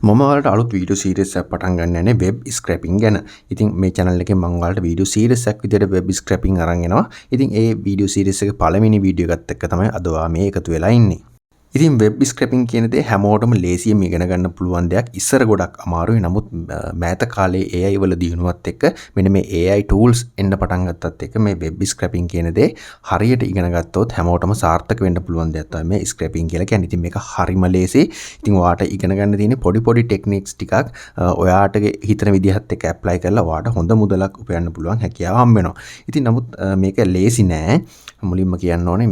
මම ඔයාලට අලුත් වීඩියෝ සීරීස් එකක් පටන් ගන්න යන්නේ වෙබ් ස්ක්‍රැපින් ගැන. ඉතින් මේ channel එකෙන් මම ඔයාලට වීඩියෝ සීරීස් එකක් විදිහට වෙබ් ස්ක්‍රැපින් අරන් එනවා. ඉතින් ඒ වීඩියෝ සීරීස් එකේ පළවෙනි වීඩියෝ එකත් එක්ක තමයි අද ඔයා මේ එකතු වෙලා ඉන්නේ. ඉතින් වෙබ් ස්ක්‍රැපින් කියන දේ හැමෝටම ලේසියෙන් ඉගෙන ගන්න පුළුවන් දෙයක්. ඉස්සර ගොඩක් අමාරුයි. නමුත් මෑත කාලේ AI වල දියුණුවත් එක්ක මෙන්න මේ AI tools එන්න පටන් ගත්තත් එක්ක මේ වෙබ් ස්ක්‍රැපින් කියන දේ හරියට ඉගෙන ගත්තොත් හැමෝටම සාර්ථක වෙන්න පුළුවන් දෙයක් තමයි මේ ස්ක්‍රැපින් කියලා කියන්නේ. ඉතින් මේක හරිම ලේසි. ඉතින් ඔයාට ඉගෙන ගන්න තියෙන පොඩි ටෙක්නික්ස් ටිකක් ඔයාට හිතන විදිහත් එක්ක ඇප්ලයි කරලා ඔයාට හොඳ මුදලක් උපයන්න පුළුවන් හැකියාව හම්බ වෙනවා. ඉතින් නමුත් මේක ලේසි නෑ. මුලින්ම කියන්න ඕනේ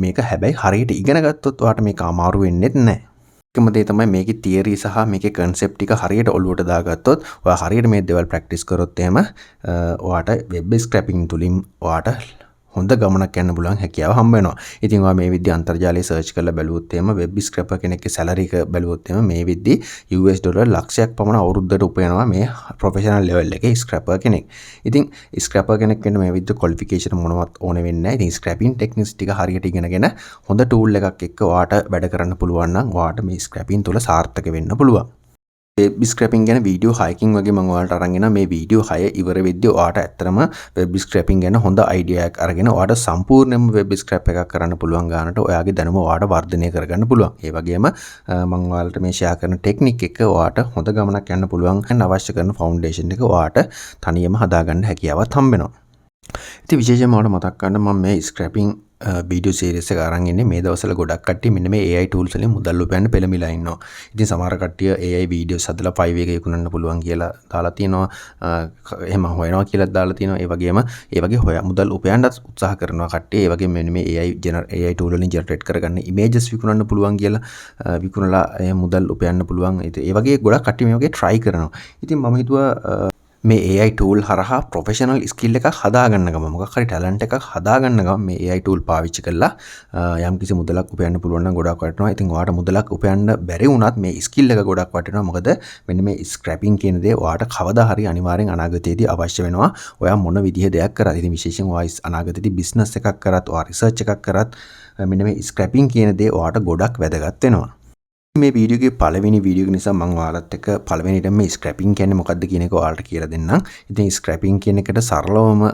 මේක හැබැයි හරියට ඉගෙන ගත්තොත් ඔයාට මේක අමාරු වෙන්නේ නැහැ. එකම දේ තමයි මේකේ තියරි සහ මේකේ කන්සෙප්ට් ටික හරියට ඔලුවට දාගත්තොත් ඔයා හරියට මේ දේවල් ප්‍රැක්ටිස් කරොත් එහෙම ඔයාට වෙබ් ස්ක්‍රැපින් තුලින් ඔයාට හොඳ ගමනක් යන්න පුළුවන් හැකියාව හම්බ වෙනවා. ඉතින් ඔයා මේ විදිහ අන්තර්ජාලයේ සර්ච් කරලා බැලුවොත් එහෙම වෙබ් ස්ක්‍රැපර් කෙනෙක්ගේ සැලරි එක බැලුවොත් එහෙම මේ විදිහ US ඩොලර් ලක්ෂයක් පමණ අවුරුද්දට උපයනවා මේ ප්‍රොෆෙෂනල් ලෙවල් එකේ ස්ක්‍රැපර් කෙනෙක්. ඉතින් ස්ක්‍රැපර් කෙනෙක් වෙන්න මේ විදිහ ක්වොලිෆිකේෂන් මොනවත් ඕනේ වෙන්නේ නැහැ. ඉතින් ස්ක්‍රැපින් ටෙක්නික්ස් ටික හරියට ඉගෙනගෙන හොඳ ටූල් එකක් එක්ක ඔයාට වැඩ කරන්න පුළුවන් නම් ඔයාට මේ ස්ක්‍රැපින් තුල සාර්ථක වෙන්න පුළුවන්. වෙබ් ස්ක්‍රැපින් ගැන වීඩියෝ 6කින් වගේ මම ඔයාලට අරන් එනවා. මේ වීඩියෝ 6 ඉවර වෙද්දී ඔයාට ඇත්තටම වෙබ් ස්ක්‍රැපින් ගැන හොඳ අයිඩියා එකක් අරගෙන ඔයාට සම්පූර්ණයෙන්ම වෙබ් ස්ක්‍රැප් එකක් කරන්න පුළුවන් ගානට ඔයාගේ දැනුම ඔයාට වර්ධනය කරගන්න පුළුවන්. ඒ වගේම මම ඔයාලට මේ ෂෙයා කරන ටෙක්නික් එක ඔයාට හොඳ ගමනක් යන්න පුළුවන් වෙන අවශ්‍ය කරන ෆවුන්ඩේෂන් එක ඔයාට තනියම හදාගන්න හැකියාවක් හම්බ වෙනවා. ඉතින් විශේෂයෙන්ම ඔයාලට මතක් කරන්න මම මේ ස්ක්‍රැපින් වීඩියෝ සීරීස් එක අරන් ඉන්නේ. මේ දවස්වල ගොඩක් කට්ටිය මෙන්න මේ AI tools වලින් මුදල් උපයන්න පෙළඹිලා ඉන්නවා. ඉතින් සමහර කට්ටිය AI වීඩියෝස් හදලා 5 එක විකුණන්න පුළුවන් කියලා දාලා තියෙනවා. එහෙම හොයනවා කියලා දාලා තියෙනවා. ඒ වගේම ඒ වගේ මුදල් උපයන්නත් උත්සාහ කරනවා කට්ටිය. ඒ වගේම මෙන්න මේ AI tool වලින් ජෙනරේට් කරගන්න ඉමේජස් විකුණන්න පුළුවන් කියලා විකුණලා මුදල් උපයන්න පුළුවන්. ඒ වගේ ගොඩක් කට්ටිය මේ වගේ try කරනවා. ඉතින් මම හිතුවා මේ AI tool හරහා ප්‍රොෆෙෂනල් ස්කිල් එකක් හදාගන්න ගම මොකක් හරි ටැලන්ට් එකක් හදාගන්න ගම මේ AI tool පාවිච්චි කරලා යම්කිසි මුදලක් උපයන්න පුළුවන් නම් ගොඩක් වටිනවා. ඉතින් ඔයාට මුදලක් උපයන්න බැරි වුණත් මේ ස්කිල් එක ගොඩක් වටිනවා. මොකද මෙන්න මේ ස්ක්‍රැපින් කියන දේ ඔයාට කවදා හරි අනිවාර්යෙන් අනාගතයේදී අවශ්‍ය වෙනවා. ඔයා මොන විදිහ දෙයක් කරත් ඉතින් විශේෂයෙන් ඔයා අනාගතයේදී බිස්නස් එකක් කරත් ඔයා රිසර්ච් එකක් කරත් මෙන්න මේ ස්ක්‍රැපින් කියන දේ ඔයාට ගොඩක් වැදගත් වෙනවා. මේ වීඩියෝගේ පළවෙනි වීඩියෝ එක නිසා මම ඔයාලත් එක්ක පළවෙනිට මේ ස්ක්‍රැපින් කියන්නේ මොකක්ද කියන එක ඔයාලට කියලා දෙන්නම්. ඉතින් ස්ක්‍රැපින් කියන එකට සරලවම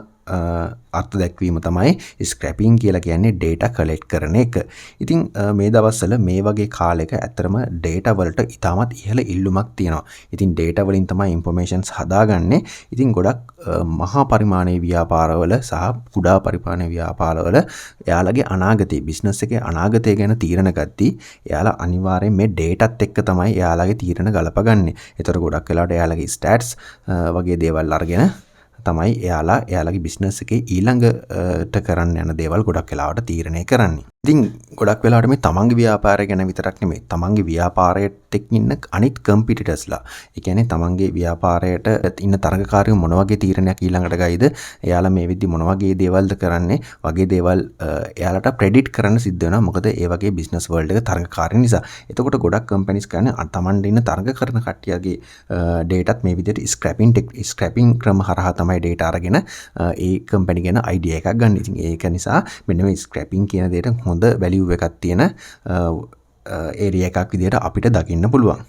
අර්ථ දැක්වීම තමයි ස්ක්‍රැපින් කියලා කියන්නේ data collect කරන එක. ඉතින් මේ දවස්වල මේ වගේ කාලෙක ඇත්තටම data වලට ඉතාමත් ඉහළ ඉල්ලුමක් තියෙනවා. ඉතින් data වලින් තමයි informations හදාගන්නේ. ඉතින් ගොඩක් මහා පරිමාණයේ ව්‍යාපාරවල සහ කුඩා පරිමාණයේ ව්‍යාපාරවල එයාලගේ අනාගතේ බිස්නස් එකේ අනාගතය ගැන තීරණ ගත්තී එයාලා අනිවාර්යෙන් මේ dataත් එක්ක තමයි එයාලගේ තීරණ ගලපගන්නේ. ඒතර ගොඩක් වෙලාවට එයාලගේ stats වගේ දේවල් අරගෙන තමයි එයාලගේ බිස්නස් එකේ ඊළඟට කරන්න යන දේවල් ගොඩක් වෙලාවට තීරණය කරන්නේ. ඉතින් ගොඩක් වෙලාවට මේ තමන්ගේ ව්‍යාපාරය ගැන විතරක් නෙමෙයි තමන්ගේ ව්‍යාපාරයට එක්ක ඉන්න අනිත් කම්පිටිටර්ස්ලා. ඒ කියන්නේ තමන්ගේ ව්‍යාපාරයට ඉන්න තරගකාරයෝ මොන වගේ තීරණයක් ඊළඟට ගයිද? එයාලා මේ විදිහ මොන වගේ දේවල්ද කරන්නේ? වගේ දේවල් එයාලට ප්‍රෙඩික්ට් කරන්න සිද්ධ වෙනවා. මොකද ඒ වගේ බිස්නස් වර්ල්ඩ් එක තරගකාරී නිසා. එතකොට ගොඩක් කම්පැනිස් කරන්නේ තමන්ට ඉන්න තරග කරන කට්ටියගේ ඩේටාත් මේ විදිහට ස්ක්‍රැපින් ක්‍රම හරහා තමයි ඩේටා අරගෙන ඒ කම්පැනි ගැන අයිඩියා එකක් ගන්න. ඉතින් ඒක නිසා මෙන්න මේ ස්ක්‍රැපින් කියන දේට හොඳ වැලියු එකක් තියෙන ඒරියා එකක් විදිහට අපිට දකින්න පුළුවන්.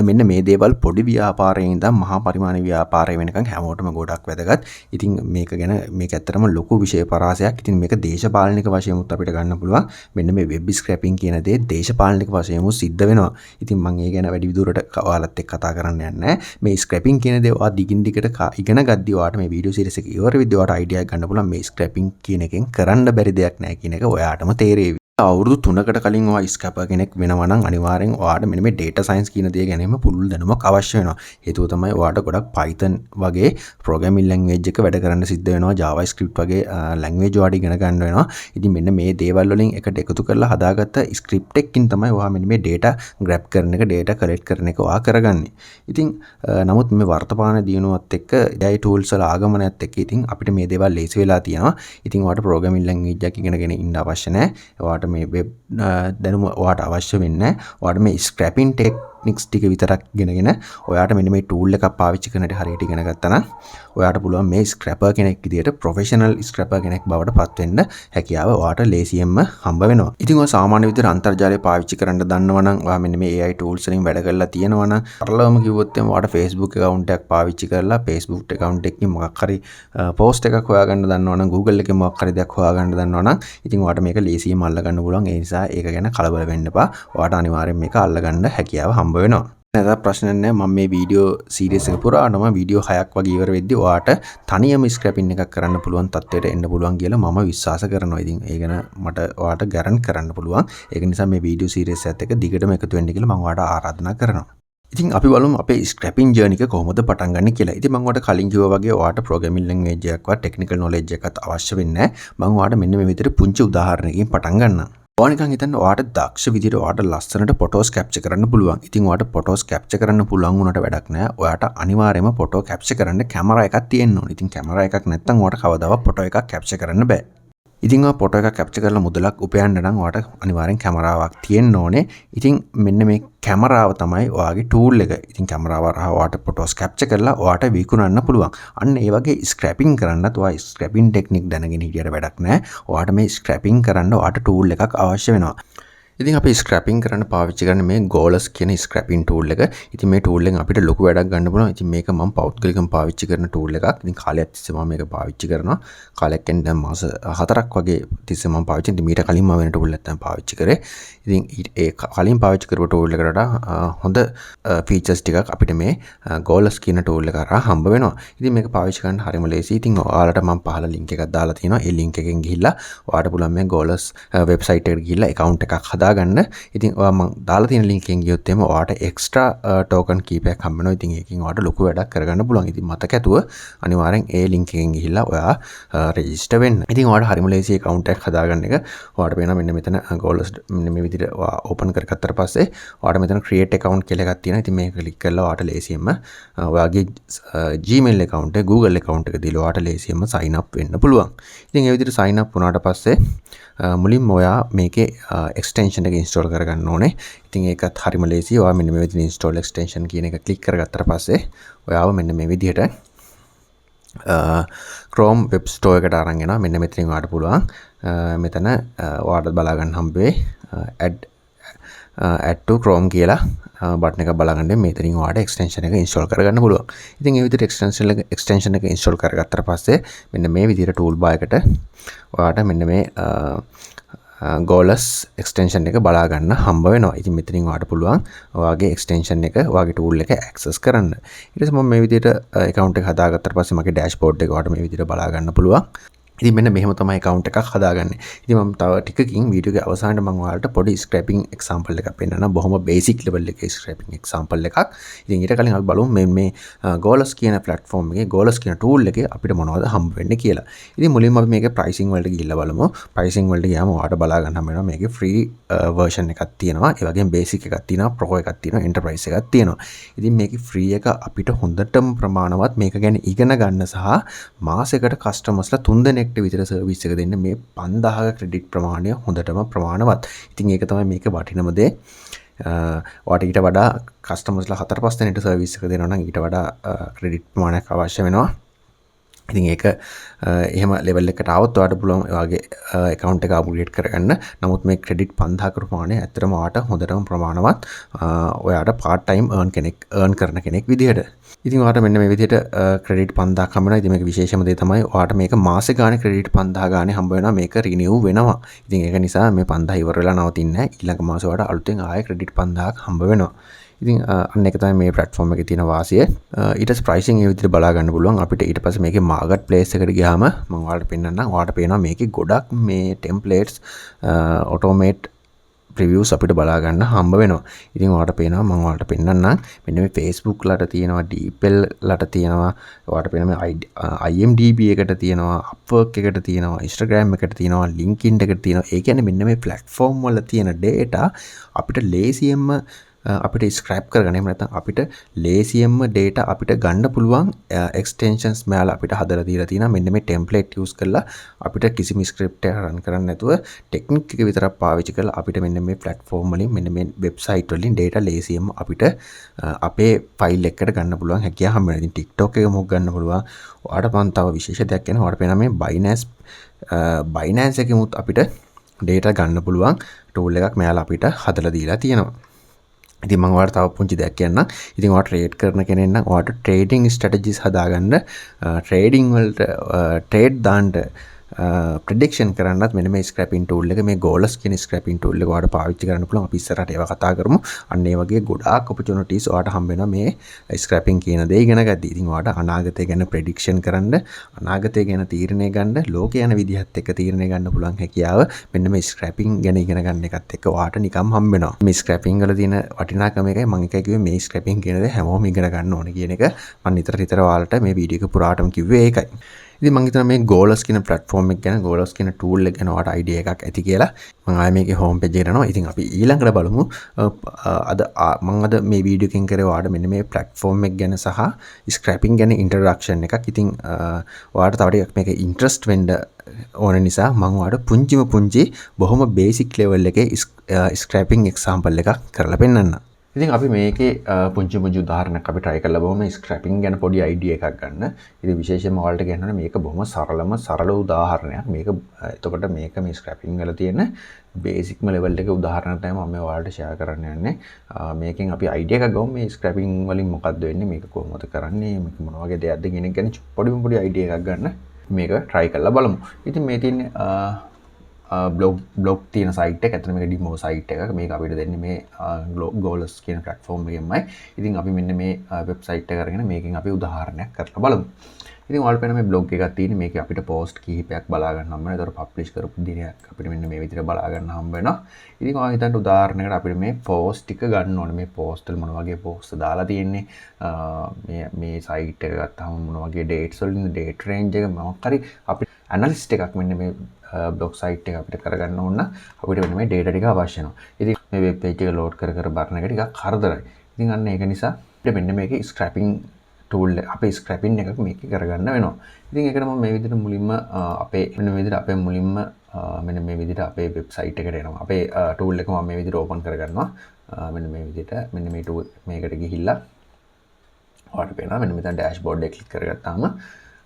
මෙන්න මේ දේවල් පොඩි ව්‍යාපාරයෙන් ඉඳන් මහා පරිමාණ ව්‍යාපාරය වෙනකන් හැමෝටම ගොඩක් වැදගත්. ඉතින් මේක ඇත්තටම ලොකු විෂය පරාසයක්. ඉතින් මේක දේශපාලනික වශයෙන්මුත් අපිට ගන්න පුළුවන්. මෙන්න මේ වෙබ් ස්ක්‍රැපින් කියන දේ දේශපාලනික වශයෙන්මුත් සිද්ධ වෙනවා. ඉතින් මම ඒ ගැන වැඩි විදුරට ඔයාලත් එක්ක කතා කරන්න යන්නේ නැහැ. මේ ස්ක්‍රැපින් කියන දේ ඔයා දිගින් දිගට ඉගෙන ගද්දී ඔයාට මේ වීඩියෝ සීරීස් එක ඉවර වෙද්දී ඔයාට අයිඩියා එකක් ගන්න පුළුවන් මේ ස්ක්‍රැපින් කියන එකෙන් කරන්න බැරි දෙයක් නැහැ කියන එක ඔයාටම තේරෙවි. අවුරුදු 3කට කලින් ඔයා ස්ක්‍රැපර් කෙනෙක් වෙනවා නම් අනිවාර්යෙන් ඔයාට මෙන්න මේ data science කියන දේ ගැනීම පුළුල් දැනුමක් අවශ්‍ය වෙනවා. හේතුව තමයි ඔයාට ගොඩක් Python වගේ programming language එක වැඩ කරන්න සිද්ධ වෙනවා. JavaScript වගේ language ඔයාට ඉගෙන ගන්න වෙනවා. ඉතින් මෙන්න මේ දේවල් වලින් එකට එකතු කරලා හදාගත්ත script එකකින් තමයි ඔයා මෙන්න මේ data grab කරන එක data collect කරන එක ඔයා කරගන්නේ. ඉතින් නමුත් මේ වර්තමාන දියුණුවත් එක්ක AI tools වල ආගමනයත් එක්ක ඉතින් අපිට මේ දේවල් ලේසි වෙලා තියෙනවා. ඉතින් ඔයාට programming language එකක් ඉගෙනගෙන ඉන්න අවශ්‍ය නැහැ. ඔයාට මේ වෙබ් දැනුම ඔයාට අවශ්‍ය වෙන්නේ නැහැ. ඔයාට මේ ස්ක්‍රැපින් ටෙක්නික්ස් ටික විතරක් ඉගෙනගෙන ඔයාට මෙන්න මේ ටූල් එකක් පාවිච්චි කරන හැටි හරියට ඉගෙන ගත්තා නම් ඔයාට පුළුවන් මේ ස්ක්‍රැපර් කෙනෙක් විදියට ප්‍රොෆෙෂනල් ස්ක්‍රැපර් කෙනෙක් බවට පත් වෙන්න හැකියාව ඔයාට ලේසියෙන්ම හම්බ වෙනවා. ඉතින් ඔය සාමාන්‍ය විදියට අන්තර්ජාලය පාවිච්චි කරන්න දන්නවා නම් ඔයා මෙන්න මේ AI tools වලින් වැඩ කරලා තියෙනවා නම් සරලවම කිව්වොත් එම ඔයාට Facebook account එකක් පාවිච්චි කරලා Facebook account එකකින් මොකක් හරි post එකක් හොයාගන්න දන්නවා නම් Google එකේ මොකක් හරි දෙයක් හොයාගන්න දන්නවා නම් ඉතින් ඔයාට මේක ලේසියෙන්ම අල්ලගන්න පුළුවන්. ඒ නිසා ඒක ගැන කලබල වෙන්න එපා. ඔයාට අනිවාර්යෙන් මේක අල්ලගන්න හැකියාව හම්බ වෙනවා. නැත ප්‍රශ්න නැහැ. මම මේ වීඩියෝ සීරීස් එක පුරාටම වීඩියෝ 6ක් වගේ ඉවර වෙද්දී ඔයාට තනියම ස්ක්‍රැපින් එකක් කරන්න පුළුවන් තත්ත්වයට එන්න පුළුවන් කියලා මම විශ්වාස කරනවා. ඉතින් ඒ ගැන මට ඔයාට ගැරන්ටි කරන්න පුළුවන්. ඒක නිසා මේ වීඩියෝ සීරීස් එකත් එක්ක දිගටම එකතු වෙන්න කියලා මම ඔයාට ආරාධනා කරනවා. ඉතින් අපි බලමු අපේ ස්ක්‍රැපින් ජර්නි එක කොහොමද පටන් ගන්න කියලා. ඉතින් මම ඔයාලට කලින් කිව්වා වගේ ඔයාට ප්‍රෝග්‍රෑමින් ලැන්ග්වේජ් එකක්වත් ටෙක්නිකල් නොලෙජ් එකක්වත් අවශ්‍ය වෙන්නේ නැහැ. මම ඔයාට මෙන්න මේ විදිහට පුංචි උදාහරණයකින් පටන් ගන්නම්. ඔයා නිකන් හිතන්න ඔයාට දක්ෂ විදිහට ඔයාට ලස්සනට ෆොටෝස් කැප්චර් කරන්න පුළුවන්. ඉතින් ඔයාට ෆොටෝස් කැප්චර් කරන්න පුළුවන් වුණාට වැඩක් නැහැ. ඔයාට අනිවාර්යයෙන්ම ෆොටෝ කැප්චර් කරන්න කැමරා එකක් තියෙන්න ඕනේ. ඉතින් කැමරා එකක් නැත්නම් ඔයාට කවදාවත් ෆොටෝ එකක් කැප්චර් කරන්න බෑ. ඉතින් ඔය ෆොටෝ එකක් කැප්චර් කරලා මුදලක් උපයන්න නම් ඔයාට අනිවාර්යෙන් කැමරාවක් තියෙන්න ඕනේ. ඉතින් මෙන්න මේ කැමරාව තමයි ඔයාගේ ටූල් එක. ඉතින් කැමරාව හරහා ඔයාට ෆොටෝස් කැප්චර් කරලා ඔයාට විකුණන්න පුළුවන්. අන්න ඒ වගේ ස්ක්‍රැපින් කරන්නත් ඔයා ස්ක්‍රැපින් ටෙක්නික් දැනගෙන හිටියට වැඩක් නැහැ. ඔයාට මේ ස්ක්‍රැපින් කරන්න ඔයාට ටූල් එකක් අවශ්‍ය වෙනවා. ඉතින් අපි ස්ක්‍රැපින් කරන්න පාවිච්චි කරන්නේ මේ Goless කියන ස්ක්‍රැපින් ටූල් එක. ඉතින් මේ ටූල් එකෙන් අපිට ලොකු වැඩක් ගන්න පුළුවන්. ඉතින් මේක මම පෞද්ගලිකව පාවිච්චි කරන ටූල් එකක්. ඉතින් කාලයක් තිස්සේ මම මේක පාවිච්චි කරනවා. කාලයක් කියන්නේ දැන් මාස 4ක් වගේ තිස්සේ මම පාවිච්චි කරා. මීට කලින් මම වෙන ටූල් එකක් තමයි පාවිච්චි කරේ. ඉතින් ඒ කලින් පාවිච්චි කරපු ටූල් එකට හොඳ ෆීචර්ස් ටිකක් අපිට මේ Goless කියන ටූල් එක හරහා හම්බ වෙනවා. ඉතින් මේක පාවිච්චි කරන්න හරිම ලේසියි. ඉතින් ඔයාලට මම පහළ ලින්ක් එකක් දාලා තියෙනවා. ඒ ලින්ක් එකෙන් ගිහිල්ලා ඔයාලට පුළුවන් මේ Goless වෙබ්සයිට් එකට ගිහිල්ලා account එකක් හදාගන්න. ඉතින් ඔයා මම දාලා තියෙන ලින්ක් එකෙන් ගියොත් එimhe ඔයාට එක්ස්ට්‍රා ටෝකන් කීපයක් හම්බ වෙනවා. ඉතින් ඒකෙන් ඔයාට ලොකු වැඩක් කරගන්න පුළුවන්. ඉතින් මතක ඇතුව අනිවාර්යෙන් ඒ ලින්ක් එකෙන් ගිහිල්ලා ඔයා රෙජිස්ටර් වෙන්න. ඉතින් ඔයාට හරිම ලේසි account එකක් හදාගන්න එක. ඔයාට පේනවා මෙන්න මෙතන Goless මෙන්න මේ විදිහට ඔයා ඕපන් කරගත්තට පස්සේ ඔයාට මෙතන create account කියලා එකක් තියෙනවා. ඉතින් මේක ක්ලික් කරලා ඔයාට ලේසියෙන්ම ඔයාගේ Gmail account එක Google account එක දීලා ඔයාට ලේසියෙන්ම sign up වෙන්න පුළුවන්. ඉතින් ඒ විදිහට sign up වුණාට පස්සේ මුලින්ම ඔයා මේකේ extension එක install කරගන්න ඕනේ. ඉතින් ඒකත් හරිම ලේසියි. ඔයා මෙන්න මේ විදිහට install extension කියන එක ක්ලික් කරගත්තට පස්සේ ඔයාව මෙන්න මේ විදිහට Chrome web store එකට අරන් එනවා. මෙන්න මෙතනින් ඔයාට පුළුවන් මෙතන ඔයාට බලා ගන්න හම්බෙයි add to Chrome කියලා බටන් එක බලාගන්න. මෙතනින් ඔයාට extension එක install කරගන්න පුළුවන්. ඉතින් මේ විදිහට extension එක install කරගත්තට පස්සේ මෙන්න මේ විදිහට toolbar එකට ඔයාට මෙන්න මේ Goless extension එක බලා ගන්න හම්බ වෙනවා. ඉතින් මෙතනින් ඔයාට පුළුවන් ඔයාගේ extension එක ඔයාගේ tool එක access කරන්න. ඊට පස්සේ මම මේ විදිහට account එක හදාගත්තට පස්සේ මගේ dashboard එක ඔයාට මේ විදිහට බලා ගන්න පුළුවන්. ඉතින් මෙන්න මෙහෙම තමයි account එකක් හදාගන්නේ. ඉතින් මම තව ටිකකින් වීඩියෝ එකේ අවසානයේ මම ඔයාලට පොඩි scraping example එකක් පෙන්නනවා. බොහොම basic level එකේ scraping example එකක්. ඉතින් ඊට කලින් අපි බලමු මේ Goless කියන platform එකේ Goless කියන tool එකේ අපිට මොනවද හම්බ වෙන්නේ කියලා. ඉතින් මුලින්ම අපි මේකේ pricing වලට ගිහිල්ලා බලමු. pricing වලට ගියාම ඔයාලට බලා ගන්න හම්බ වෙනවා මේකේ free version එකක් තියෙනවා. ඒ වගේම basic එකක් තියෙනවා, pro එකක් තියෙනවා, enterprise එකක් තියෙනවා. ඉතින් මේකේ free එක අපිට හොඳටම ප්‍රමාණවත් මේක ගැන ඉගෙන ගන්න සහ මාසෙකට customers ලා 3 දෙනෙක් විතර සර්විස් එක දෙන්න මේ 5000ක ක්‍රෙඩිට් ප්‍රමාණය හොඳටම ප්‍රමාණවත්. ඉතින් ඒක තමයි මේක වටිනම දේ. ඔයාට ඊට වඩා කස්ටමර්ස්ලා 4-5 දෙනෙක්ට සර්විස් එක දෙනවා නම් ඊට වඩා ක්‍රෙඩිට් ප්‍රමාණයක් අවශ්‍ය වෙනවා. ඉතින් ඒක එහෙම level එකකට આવොත් ඔයාට පුළුවන් ඔයාගේ account එක upgrade කරගන්න. නමුත් මේ credit 5000ක ප්‍රමාණය ඇත්තටම ඔයාට හොඳටම ප්‍රමාණවත්. ඔයාට part time earn කරන කෙනෙක් විදිහට. ඉතින් ඔයාට මෙන්න මේ විදිහට credit 5000ක් හම්බ වෙනවා. ඉතින් මේක විශේෂම දේ තමයි ඔයාට මේක මාසේ ගානේ credit 5000 ගානේ හම්බ වෙනවා. මේක renew වෙනවා. ඉතින් ඒක නිසා මේ 5000 ඉවර වෙලා නවතින්නේ නැහැ. ඊළඟ මාසේ ඔයාට අලුතෙන් ආයෙ credit 5000ක් හම්බ වෙනවා. ඉතින් අන්න එක තමයි මේ platform එකේ තියෙන වාසිය. ඊට පස්සේ pricing ඒ විදිහට බලා ගන්න පුළුවන්. අපිට ඊට පස්සේ මේකේ market place එකට ගියාම මම ඔයාලට පෙන්නන්නම්. ඔයාලට පේනවා මේකේ ගොඩක් මේ templates automate previews අපිට බලා ගන්න හම්බ වෙනවා. ඉතින් ඔයාලට පේනවා මම ඔයාලට පෙන්නන්නම්. මෙන්න මේ Facebook ලට තියෙනවා, DeepL ලට තියෙනවා. ඔයාලට පේනවා මේ IMDb එකට තියෙනවා, Upwork එකට තියෙනවා, Instagram එකට තියෙනවා, LinkedIn එකට තියෙනවා. ඒ කියන්නේ මෙන්න මේ platform වල තියෙන data අපිට ලේසියෙන්ම අපිට ස්ක්‍රැප් කරගන්න එහෙම නැත්නම් අපිට ලේසියෙන්ම data අපිට ගන්න පුළුවන් extensions මෙයාලා අපිට හදලා දීලා තියෙනවා. මෙන්න මේ template use කරලා අපිට කිසිම script එකක් run කරන්න නැතුව technique එක විතරක් පාවිච්චි කරලා අපිට මෙන්න මේ platform වලින් මෙන්න මේ website වලින් data ලේසියෙන්ම අපිට අපේ file එකකට ගන්න පුළුවන් හැකියාව හම්බ වෙනවා. ඉතින් TikTok එක මොකක් ගන්න පුළුවන්. ඔයාලට මම තව විශේෂ දෙයක් කියනවා. ඔයාලට පේනවා මේ Binance එකෙමුත් අපිට data ගන්න පුළුවන් tool එකක් මෙයාලා අපිට හදලා දීලා තියෙනවා. ඉතින් මම ඔයාලට තව පුංචි දෙයක් කියන්නම්. ඉතින් ඔයාලා ට්‍රේඩ් කරන කෙනෙක් නම් ඔයාලට ට්‍රේඩින් ස්ට්‍රැටජිස් හදාගන්න ට්‍රේඩින් වලට ට්‍රේඩ් දාන්න ප්‍රෙඩික්ෂන් කරන්නත් මෙන්න මේ ස්ක්‍රැපින් ටූල් එක මේ Goless කියන ස්ක්‍රැපින් ටූල් එක ඔයාලට පාවිච්චි කරන්න පුළුවන්. අපි ඉස්සරහට ඒවා කතා කරමු. අන්න ඒ වගේ ගොඩාක් ඔපචුනිටිස් ඔයාලට හම්බ වෙනවා මේ ස්ක්‍රැපින් කියන දේ ඉගෙන ගද්දී. ඉතින් ඔයාලට අනාගතය ගැන ප්‍රෙඩික්ෂන් කරන්න, අනාගතය ගැන තීරණය ගන්න, ලෝකේ යන විදිහත් එක්ක තීරණය ගන්න පුළුවන් හැකියාව මෙන්න මේ ස්ක්‍රැපින් ගැන ඉගෙන ගන්න එකත් එක්ක ඔයාලට නිකම් හම්බ වෙනවා. මේ ස්ක්‍රැපින් වල තියෙන වටිනාකම එකයි මම එකයි කිව්වේ මේ ස්ක්‍රැපින් කියන දේ හැමෝම ඉගෙන ගන්න ඕනේ කියන එක. මම නිතර ඔයාලට මේ වීඩියෝ එක පුරාටම කිව්වේ ඒකයි. ඉතින් මම හිතනවා මේ Goless කියන platform එක ගැන Goless කියන tool එක ගැන ඔයාලට idea එකක් ඇති කියලා. මම ආයේ මේකේ home page එකට යනවා. ඉතින් අපි ඊළඟට බලමු. අද මේ වීඩියෝ එකෙන් කරේ ඔයාලට මෙන්න මේ platform එක ගැන සහ scrapping ගැන introduction එකක්. ඉතින් ඔයාලට තව ටිකක් මේක interest වෙන්න ඕන නිසා මම ඔයාලට පුංචි බොහොම basic level එකේ scrapping example එකක් කරලා පෙන්නන්නම්. ඉතින් අපි මේකේ පුංචි උදාහරණයක් අපි try කරලා බලමු මේ scrapping ගැන පොඩි idea එකක් ගන්න. ඉතින් විශේෂයෙන්ම ඔයාලට කියන්න මේක බොහොම සරල උදාහරණයක්. මේක එතකොට මේක මේ scrapping වල තියෙන බේසික්ම level එකේ උදාහරණ තමයි මම ඔයාලට share කරන්න යන්නේ. මේකෙන් අපි idea එකක් ගමු මේ scrapping වලින් මොකක්ද වෙන්නේ, මේක කොහොමද කරන්නේ, මේක මොන වගේ දෙයක්ද කියන එක ගැන පොඩි idea එකක් ගන්න. මේක try කරලා බලමු. ඉතින් මේ තියෙන්නේ බ්ලොග් තියෙන සයිට් එක. ඇත්තට මේක ඩෙමෝ සයිට් එකක්. මේක අපිට දෙන්නේ මේ Goless කියන platform එකෙන්මයි. ඉතින් අපි මෙන්න මේ වෙබ්සයිට් එක අරගෙන මේකෙන් අපි උදාහරණයක් කරලා බලමු. ඉතින් ඔයාලට පේන මේ බ්ලොග් එකක් තියෙන්නේ. මේකේ අපිට post කිහිපයක් බලා ගන්න හම්බ වෙනවා. ඒතර publish කරපු දිනයක් අපිට මෙන්න මේ විදිහට බලා ගන්න හම්බ වෙනවා. ඉතින් ඔයා හිතන්න උදාහරණයකට අපිට මේ post ටික ගන්න ඕනේ. මේ post වල මොන වගේ post දාලා තියෙන්නේ. මේ site එක ගත්තාම මොන වගේ dates වලින්ද, date range එක මොකක් හරි අපිට analyst එකක් මෙන්න මේ blog site එක අපිට කරගන්න ඕන නම් අපිට මෙන්න මේ data ටික අවශ්‍ය වෙනවා. ඉතින් මේ web page එක load කර බලන එක ටිකක් කරදරයි. ඉතින් අන්න ඒක නිසා අපිට මෙන්න මේකේ scrapping tool එක අපේ scrapping එකක් මේකේ කරගන්න වෙනවා. ඉතින් ඒකට මම මේ විදිහට මුලින්ම මෙන්න මේ විදිහට අපේ website එකට එනවා. අපේ tool එක මම මේ විදිහට open කරගන්නවා. මෙන්න මේ විදිහට මෙන්න මේ tool මේකට ගිහිල්ලා ඔයාලට පේනවා මෙන්න මෙතන dashboard එක click කරගත්තාම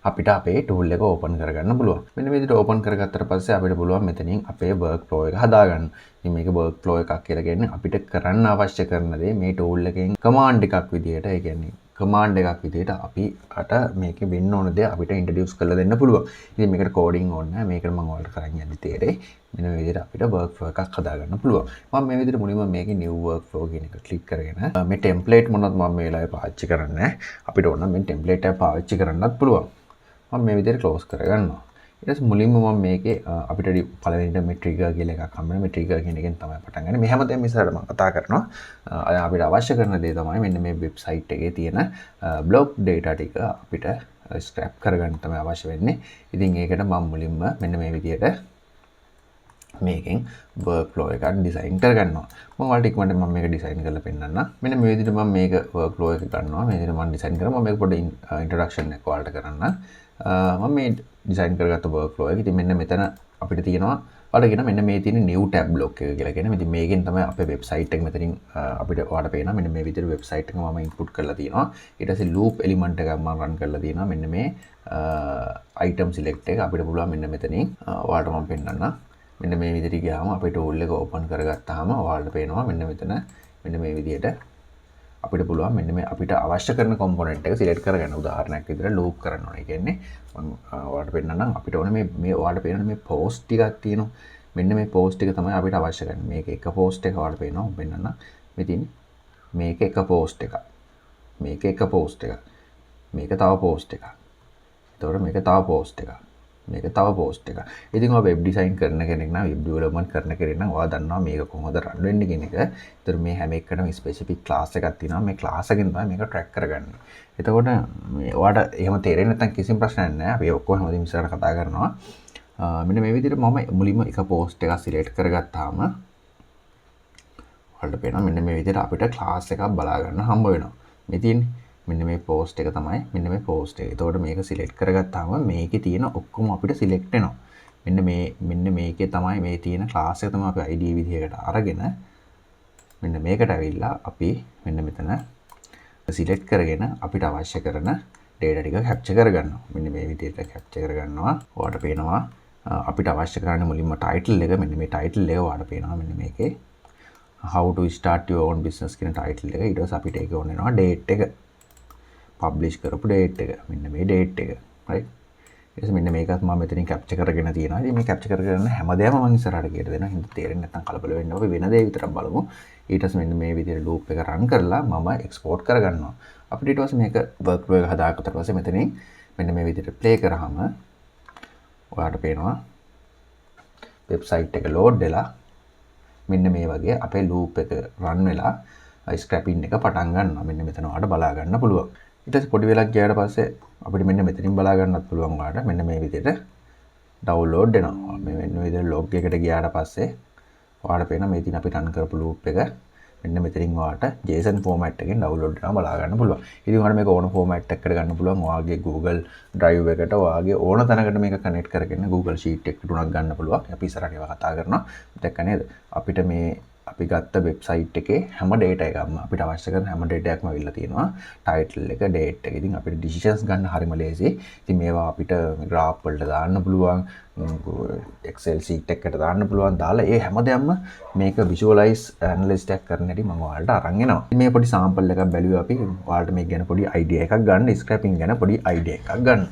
අපිට අපේ tool එක open කරගන්න පුළුවන්. මෙන්න මේ විදිහට open කරගත්තට පස්සේ අපිට පුළුවන් මෙතනින් අපේ workflow එක හදාගන්න. ඉතින් මේක workflow එකක් කියලා කියන්නේ අපිට කරන්න අවශ්‍ය කරන දේ මේ tool එකෙන් command එකක් විදිහට, ඒ කියන්නේ command එකක් විදිහට අපිට මේකේ වෙන්න ඕන දේ අපිට introduce කරලා දෙන්න පුළුවන්. ඉතින් මේකට coding ඕනේ නැහැ. මේකට මම ඔයාලට කරන් යන්නේ තේරෙයි. මෙන්න මේ විදිහට අපිට workflow එකක් හදාගන්න පුළුවන්. මම මේ විදිහට මුලින්ම මේකේ new workflow කියන එක click කරගෙන මේ template මොනවද මම මේ වෙලාවේ පාවිච්චි කරන්නේ නැහැ. අපිට ඕන නම් මේ template එක පාවිච්චි කරන්නත් පුළුවන්. මම මේ විදිහට close කරගන්නවා. ඊට පස්සේ මුලින්ම මම මේකේ අපිට පළවෙනිට මේ trigger කියලා එකක් හම්බ වෙනවා. මේ trigger කියන එකෙන් තමයි පටන් ගන්නේ. මේ හැමදේම ඉස්සරහට මම කතා කරනවා. අපිට අවශ්‍ය කරන දේ තමයි මෙන්න මේ website එකේ තියෙන blog data ටික අපිට scrap කරගන්න තමයි අවශ්‍ය වෙන්නේ. ඉතින් ඒකට මම මුලින්ම මෙන්න මේ විදිහට මේකෙන් workflow එකක් design කරගන්නවා. මම ඔයාලට ඉක්මනට මම මේක design කරලා පෙන්නන්නම්. මෙන්න මේ විදිහට මම මේක workflow එක ගන්නවා. මේ විදිහට මම design කරා. මම මේක පොඩ්ඩ introduction එක ඔයාලට කරන්නම්. මම මේ design කරගත්ත workflow එක. ඉතින් මෙන්න මෙතන අපිට තියෙනවා ඔයාලට කියන මෙන්න මේ තියෙන new tab block එක කියලා කියන. ඉතින් මේකෙන් තමයි අපේ website එක මෙතනින් අපිට ඔයාලට පේනවා මෙන්න මේ විදිහට website එක මම input කරලා තියෙනවා. ඊට පස්සේ loop element එකක් මම run කරලා තියෙනවා. මෙන්න මේ item select එක අපිට පුළුවන් මෙන්න මෙතනින් ඔයාලට මම පෙන්නන්නම්. මෙන්න මේ විදිහට ගියාම අපේ tool එක open කරගත්තාම ඔයාලට පේනවා මෙන්න මෙතන මෙන්න මේ විදිහට අපිට පුළුවන් මෙන්න මේ අපිට අවශ්‍ය කරන component එක select කරගන්න. උදාහරණයක් විදිහට loop කරන්න ඕනේ. කියන්නේ මම ඔයාලට පෙන්නන්නම් අපිට ඕනේ මේ ඔයාලට පේන මේ post ටිකක් තියෙනවා. මෙන්න මේ post ටික තමයි අපිට අවශ්‍ය කරන්නේ. මේක එක post එක ඔයාලට පේනවා. පෙන්නන්නම්. මේ තියෙන්නේ මේක එක post එකක්. මේක එක post එකක්. මේක තව post එකක්. එතකොට මේක තව post එකක්. මේක තව post එකක්. ඉතින් ඔය web design කරන කෙනෙක් නම් web development කරන කෙනෙක් නම් ඔයා දන්නවා මේක කොහොමද run වෙන්නේ කියන එක. ඒතර මේ හැම එකකටම specific class එකක් තියෙනවා. මේ class එකෙන් තමයි මේක track කරගන්නේ. එතකොට මේ ඔයාට එහෙම තේරෙන්නේ නැත්නම් කිසිම ප්‍රශ්නයක් නැහැ. අපි ඔක්කොම හැමදේම ඉස්සරහට කතා කරනවා. මෙන්න මේ විදිහට මම මුලින්ම එක post එකක් select කරගත්තාම ඔයාලට පේනවා මෙන්න මේ විදිහට අපිට ක්ලාස් එකක් බලා ගන්න හම්බ වෙනවා. මේ තියෙන්නේ මෙන්න මේ පෝස්ට් එක තමයි මෙන්න මේ පෝස්ට් එක. එතකොට මේක සිලෙක්ට් කරගත්තාම මේකේ තියෙන ඔක්කොම අපිට සිලෙක්ට් වෙනවා. මෙන්න මේකේ තමයි මේ තියෙන ක්ලාස් එක තමයි අපි ID විදිහකට අරගෙන මෙන්න මේකට ඇවිල්ලා අපි මෙන්න මෙතන සිලෙක්ට් කරගෙන අපිට අවශ්‍ය කරන data ටික capture කරගන්නවා. මෙන්න මේ විදිහට capture කරගන්නවා. ඔයාලට පේනවා අපිට අවශ්‍ය කරන්නේ මුලින්ම title එක. මෙන්න මේ title එක ඔයාලට පේනවා මෙන්න මේකේ how to start your own business කියන title එක. ඊට පස්සේ අපිට ඒක ඕන වෙනවා date එක. publish කරපු date එක. මෙන්න මේ date එක. right. ඊට පස්සේ මෙන්න මේකත් මම මෙතනින් capture කරගෙන තියෙනවා. ඉතින් මේ capture කරගෙන හැමදේම මම ඉස්සරහට කියලා දෙනවා. හින්දා තේරෙන්නේ නැත්නම් කලබල වෙන්න ඕනේ. වෙන දේ විතරක් බලමු. ඊට පස්සේ මෙන්න මේ විදිහට loop එක run කරලා මම export කරගන්නවා. අපිට ඊට පස්සේ මේක workflow එක හදාගත්තට පස්සේ මෙතනින් මෙන්න මේ විදිහට play කරාම ඔයාලට පේනවා website එක load වෙලා මෙන්න මේ වගේ අපේ loop එක run වෙලා scrapping එක පටන් ගන්නවා. මෙන්න මෙතන ඔයාලට බලා ගන්න පුළුවන්. ඊට පස්සේ පොඩි වෙලක් ගියාට පස්සේ අපිට මෙන්න මෙතනින් බලා ගන්නත් පුළුවන් ඔයාලට. මෙන්න මේ විදිහට download වෙනවා. මේ මෙන්න මේ විදිහට log එකට ගියාට පස්සේ ඔයාලට පේනවා මේ තියෙන අපි run කරපු loop එක මෙන්න මෙතනින් ඔයාලට JSON format එකෙන් download කරලා බලා ගන්න පුළුවන්. ඉතින් ඔයාලට මේක ඕන format එකකට ගන්න පුළුවන්. ඔයාගේ Google Drive එකට ඔයාගේ ඕන තැනකට මේක connect කරගෙන Google Sheet එකකට උනක් ගන්න පුළුවන්. අපි ඉස්සරහට ඒවා කතා කරනවා. දැක්ක නේද? අපිට මේ අපි ගත්ත වෙබ්සයිට් එකේ හැම data එකක්ම අපිට අවශ්‍ය කරන හැම data එකක්ම අවිල්ලා තියෙනවා. title එක, date එක. ඉතින් අපිට decisions ගන්න හරිම ලේසියි. ඉතින් මේවා අපිට graph වලට දාන්න පුළුවන්, Excel sheet එකකට දාන්න පුළුවන්. දාලා ඒ හැමදේම මේක visualize analysis එකක් කරන්න හැටි මම ඔයාලට අරන් එනවා. ඉතින් මේ පොඩි sample එකක් බැලුවා අපි. ඔයාලට මේක ගැන පොඩි idea එකක් ගන්න, scrapping ගැන පොඩි idea එකක් ගන්න.